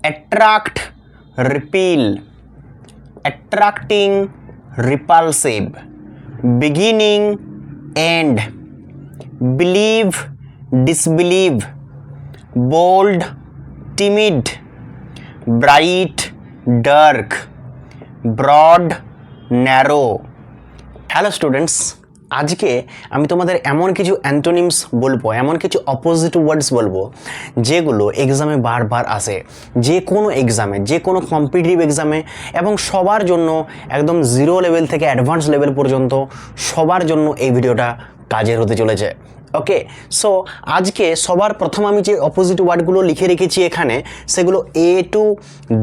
attract, repel, attracting, repulsive, beginning, end, believe, disbelieve, bold, timid, bright, dark, broad, narrow. Hello students, আজকে আমি তোমাদের এমন কিছু antonyms বলবো, এমন কিছু অপোজিট ওয়ার্ডস বলবো যেগুলো এক্সামে বারবার আসে, যে কোনো এক্সামে, যে কোনো কম্পিটিটিভ এক্সামে, এবং সবার জন্য একদম জিরো লেভেল থেকে অ্যাডভান্স লেভেল পর্যন্ত সবার জন্য এই ভিডিওটা কাজের হতে চলেছে। ওকে, সো আজকে সবার প্রথম আমি যে অপোজিট ওয়ার্ডগুলো লিখে রেখেছি এখানে, সেগুলো এ টু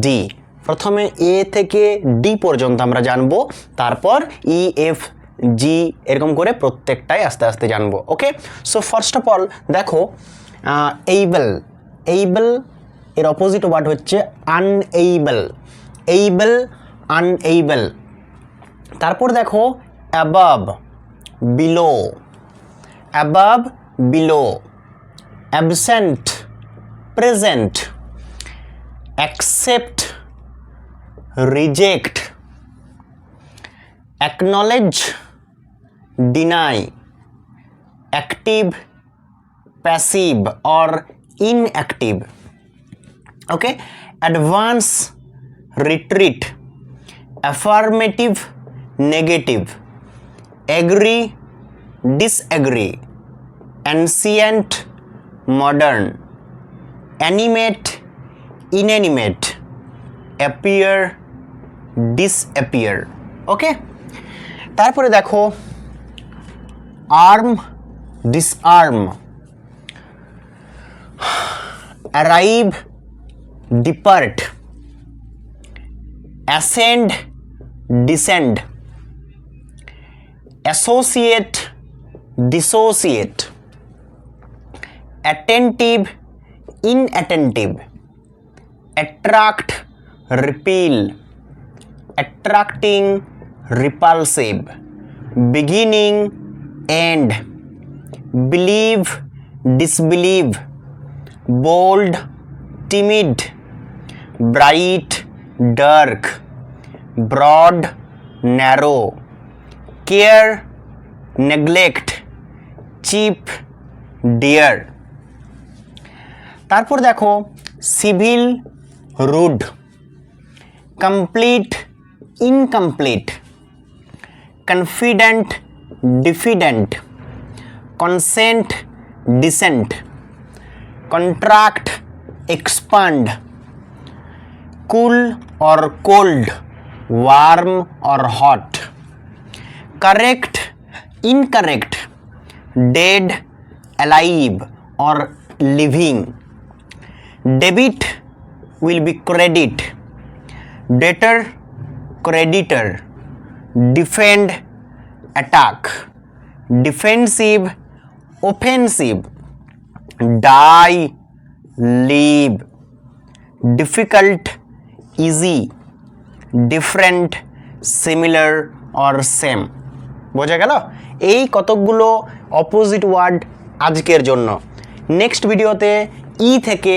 ডি। প্রথমে এ থেকে ডি পর্যন্ত আমরা জানবো, তারপর ই এফ জি এরকম করে প্রত্যেকটাই আস্তে আস্তে জানবো। ওকে, সো ফার্স্ট অফ অল দেখো, এইবল, এইবল এর অপোজিট ওয়ার্ড হচ্ছে আনএইবল, এইবল, আনএইবল। তারপর দেখো above, below, above, below, absent, present, accept, reject, acknowledge, deny, active, passive or inactive. Okay, advance, retreat, affirmative, negative, agree, disagree, ancient, modern, animate, inanimate, appear, disappear. Okay, তারপরে দেখো arm, disarm, arrive, depart, ascend, descend, associate, dissociate, attentive, inattentive, attract, repel, attracting, repulsive, beginning, end, believe, disbelieve, bold, timid, bright, dark, broad, narrow, care, neglect, cheap, dear. তারপর দেখো civil, rude, complete, incomplete, confident, diffident, consent, dissent, contract, expand, cool or cold, warm or hot, correct, incorrect, dead, alive or living, debit will be credit, debtor, creditor, defend, attack, defensive, offensive, die, leave, difficult, easy, different, similar or same. বোঝা গেল? এই কতগুলো opposite word আজকের জন্য। Next ভিডিওতে ই থেকে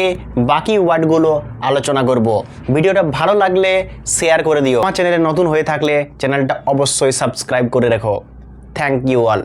বাকি ওয়ার্ডগুলো আলোচনা করব। ভিডিওটা ভালো লাগলে শেয়ার করে দিও। আমার চ্যানেলে নতুন হয়ে থাকলে চ্যানেলটা অবশ্যই সাবস্ক্রাইব করে রেখো। Thank you all.